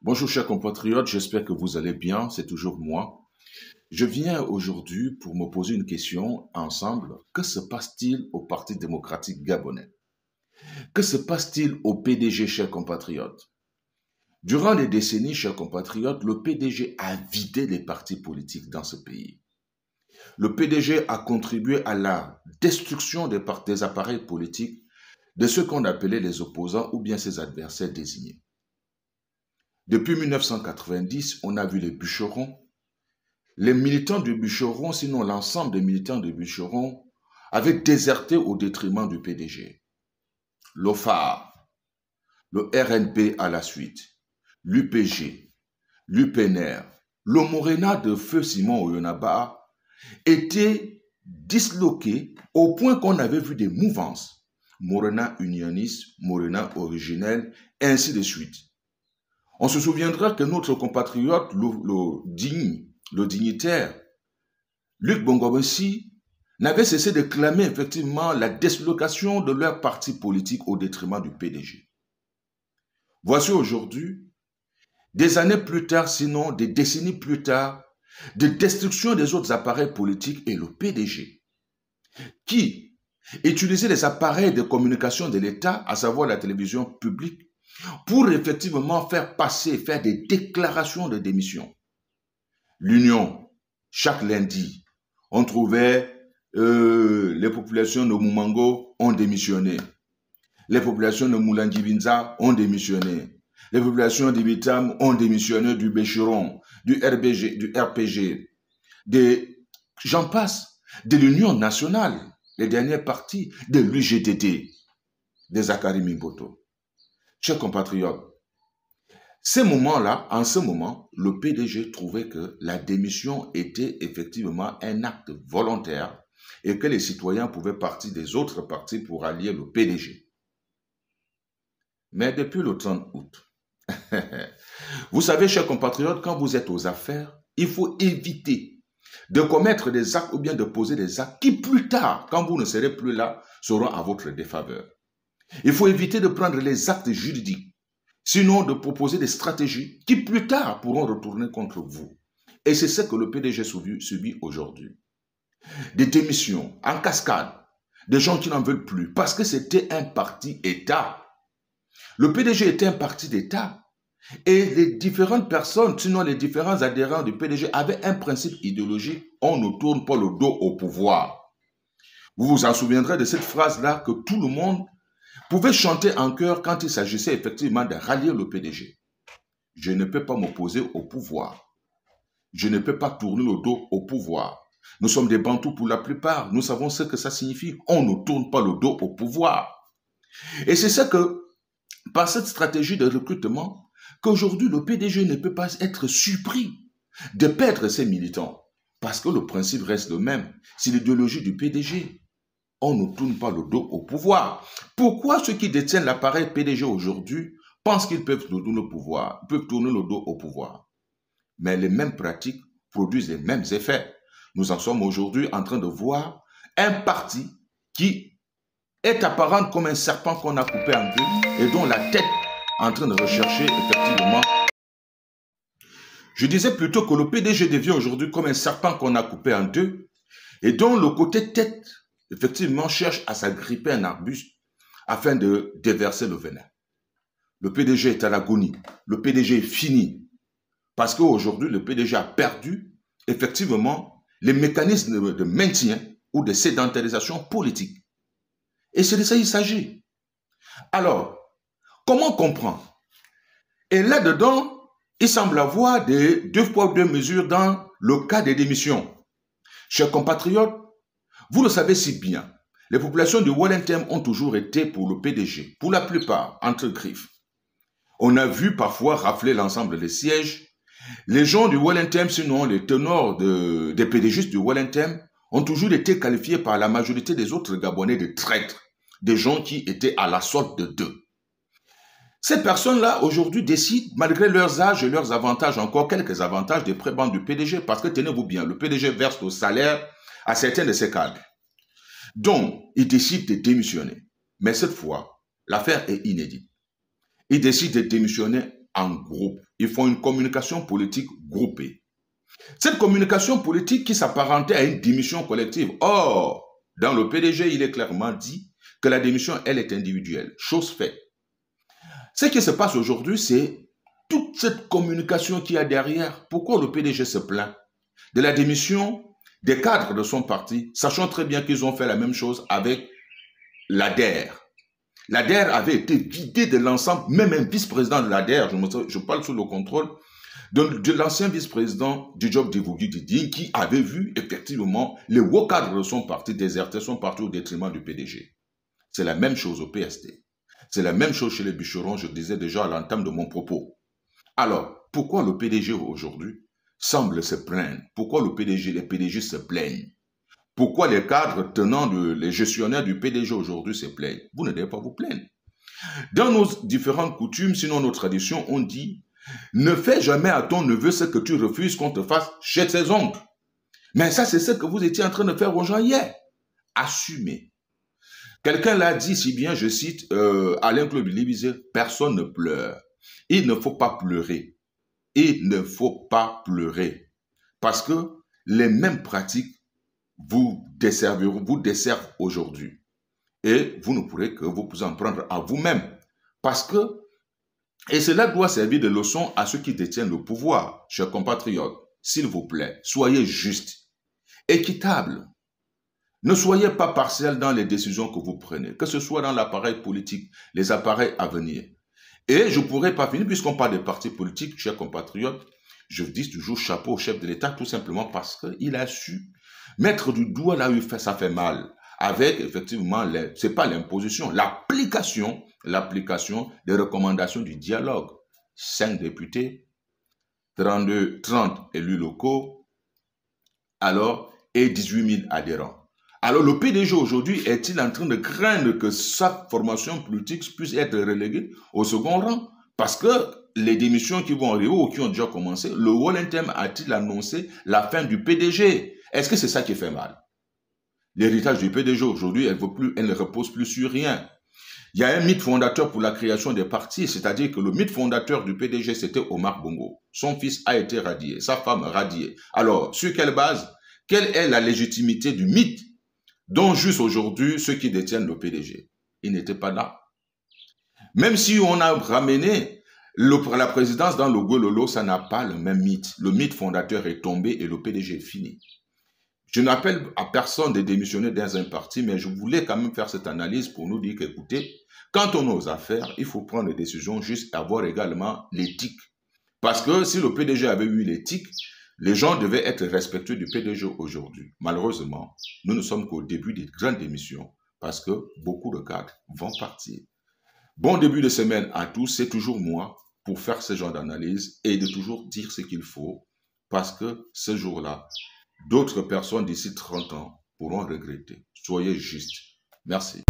Bonjour chers compatriotes, j'espère que vous allez bien, c'est toujours moi. Je viens aujourd'hui pour me poser une question ensemble. Que se passe-t-il au Parti démocratique gabonais? Que se passe-t-il au PDG, chers compatriotes? Durant des décennies, chers compatriotes, le PDG a vidé les partis politiques dans ce pays. Le PDG a contribué à la destruction des appareils politiques de ceux qu'on appelait les opposants ou bien ses adversaires désignés. Depuis 1990, on a vu les bûcherons. Les militants du bûcheron, sinon l'ensemble des militants du bûcheron, avaient déserté au détriment du PDG. L'OFAR, le RNP à la suite, l'UPG, l'UPNR, le Morena de feu Simon Oyonaba étaient disloqués au point qu'on avait vu des mouvances. Morena unioniste, Morena originel, ainsi de suite. On se souviendra que notre compatriote, le dignitaire, Luc Bongobonsi, n'avait cessé de clamer effectivement la dislocation de leur parti politique au détriment du PDG. Voici aujourd'hui, des années plus tard, sinon des décennies plus tard, de destruction des autres appareils politiques et le PDG, qui utilisait les appareils de communication de l'État, à savoir la télévision publique, pour effectivement faire passer, faire des déclarations de démission. L'Union, chaque lundi, on trouvait les populations de Moumango ont démissionné. Les populations de Moulangibinza ont démissionné. Les populations d'Ibitam ont démissionné du Bécheron, du RPG, j'en passe, de l'Union nationale, les dernières parties, de l'UGTT, de Zakari Mimboto. Chers compatriotes, en ce moment, le PDG trouvait que la démission était effectivement un acte volontaire et que les citoyens pouvaient partir des autres partis pour allier le PDG. Mais depuis le 30 août, vous savez, chers compatriotes, quand vous êtes aux affaires, il faut éviter de commettre des actes ou bien de poser des actes qui plus tard, quand vous ne serez plus là, seront à votre défaveur. Il faut éviter de prendre les actes juridiques, sinon de proposer des stratégies qui plus tard pourront retourner contre vous. Et c'est ce que le PDG subit aujourd'hui. Des démissions en cascade, des gens qui n'en veulent plus, parce que c'était un parti État. Le PDG était un parti d'État. Et les différentes personnes, sinon les différents adhérents du PDG, avaient un principe idéologique, on ne tourne pas le dos au pouvoir. Vous vous en souviendrez de cette phrase-là que tout le monde pouvait chanter en chœur quand il s'agissait effectivement de rallier le PDG. Je ne peux pas m'opposer au pouvoir. Je ne peux pas tourner le dos au pouvoir. Nous sommes des Bantous pour la plupart. Nous savons ce que ça signifie. On ne tourne pas le dos au pouvoir. Et c'est ça que, par cette stratégie de recrutement, qu'aujourd'hui le PDG ne peut pas être surpris de perdre ses militants. Parce que le principe reste le même. C'est l'idéologie du PDG. On ne tourne pas le dos au pouvoir. Pourquoi ceux qui détiennent l'appareil PDG aujourd'hui pensent qu'ils peuvent tourner le dos au pouvoir? Mais les mêmes pratiques produisent les mêmes effets. Nous en sommes aujourd'hui en train de voir un parti qui est apparent comme un serpent qu'on a coupé en deux et dont la tête est en train de rechercher effectivement. Je disais plutôt que le PDG devient aujourd'hui comme un serpent qu'on a coupé en deux et dont le côté tête effectivement cherche à s'agripper un arbuste afin de déverser le venin. Le PDG est à l'agonie. Le PDG est fini. Parce qu'aujourd'hui, le PDG a perdu effectivement les mécanismes de maintien ou de sédentarisation politique. Et c'est de ça qu'il s'agit. Alors, comment comprendre? Et là-dedans, il semble avoir des deux poids, deux mesures dans le cas des démissions. Chers compatriotes, vous le savez si bien, les populations du Wellington ont toujours été pour le PDG, pour la plupart, entre griffes. On a vu parfois rafler l'ensemble des sièges. Les gens du Wellington, sinon les ténors des PDGistes du Wellington, ont toujours été qualifiés par la majorité des autres Gabonais de traîtres, des gens qui étaient à la sorte de d'eux. Ces personnes-là, aujourd'hui, décident, malgré leurs âges et leurs avantages, encore quelques avantages des prébendes du PDG, parce que tenez-vous bien, le PDG verse le salaire à certains de ses cadres. Donc, ils décident de démissionner. Mais cette fois, l'affaire est inédite. Ils décident de démissionner en groupe. Ils font une communication politique groupée. Cette communication politique qui s'apparentait à une démission collective. Or, dans le PDG, il est clairement dit que la démission, elle est individuelle. Chose faite. Ce qui se passe aujourd'hui, c'est toute cette communication qu'il y a derrière. Pourquoi le PDG se plaint de la démission des cadres de son parti, sachant très bien qu'ils ont fait la même chose avec l'ADER. L'ADER avait été vidée de l'ensemble, même un vice-président de l'ADER, je parle sous le contrôle de l'ancien vice-président du job d'Ivogui Didine, qui avait vu effectivement les hauts cadres de son parti déserter son parti au détriment du PDG. C'est la même chose au PST. C'est la même chose chez les bûcherons, je disais déjà à l'entame de mon propos. Alors, pourquoi le PDG aujourd'hui semble se plaindre? Pourquoi les PDG se plaignent? Pourquoi les cadres tenant les gestionnaires du PDG aujourd'hui se plaignent? Vous ne devez pas vous plaindre. Dans nos différentes coutumes, sinon nos traditions, on dit « Ne fais jamais à ton neveu ce que tu refuses qu'on te fasse chez tes oncles. » Mais ça, c'est ce que vous étiez en train de faire aux gens hier. Assumez. Quelqu'un l'a dit si bien, je cite Alain Claude Billy, « Personne ne pleure. Il ne faut pas pleurer. Il ne faut pas pleurer. Parce que les mêmes pratiques vous desservent aujourd'hui. Et vous ne pourrez que vous en prendre à vous-même. Parce que, et cela doit servir de leçon à ceux qui détiennent le pouvoir, chers compatriotes. S'il vous plaît, soyez justes, équitables. Ne soyez pas partiels dans les décisions que vous prenez, que ce soit dans l'appareil politique, les appareils à venir. Et je ne pourrais pas finir, puisqu'on parle des partis politiques, chers compatriotes, je dis toujours chapeau au chef de l'État, tout simplement parce qu'il a su mettre du doigt là où ça fait mal, avec effectivement, ce n'est pas l'imposition, l'application des recommandations du dialogue. 5 députés, 30 élus locaux, alors, et 18 000 adhérents. Alors, le PDG aujourd'hui est-il en train de craindre que sa formation politique puisse être reléguée au second rang? Parce que les démissions qui vont arriver ou qui ont déjà commencé, le Wallenthem a-t-il annoncé la fin du PDG? Est-ce que c'est ça qui fait mal? L'héritage du PDG aujourd'hui, elle ne repose plus sur rien. Il y a un mythe fondateur pour la création des partis, c'est-à-dire que le mythe fondateur du PDG, c'était Omar Bongo. Son fils a été radié, sa femme radiée. Alors, sur quelle base? Quelle est la légitimité du mythe dont juste aujourd'hui ceux qui détiennent le PDG? Ils n'étaient pas là. Même si on a ramené la présidence dans le Gololo, ça n'a pas le même mythe. Le mythe fondateur est tombé et le PDG est fini. Je n'appelle à personne de démissionner dans un parti, mais je voulais quand même faire cette analyse pour nous dire qu'écoutez, quand on ose affaires, il faut prendre des décisions, juste avoir également l'éthique. Parce que si le PDG avait eu l'éthique, les gens devaient être respectueux du PDG aujourd'hui. Malheureusement, nous ne sommes qu'au début des grandes démissions parce que beaucoup de cadres vont partir. Bon début de semaine à tous, c'est toujours moi pour faire ce genre d'analyse et de toujours dire ce qu'il faut parce que ce jour-là, d'autres personnes d'ici 30 ans pourront regretter. Soyez justes. Merci.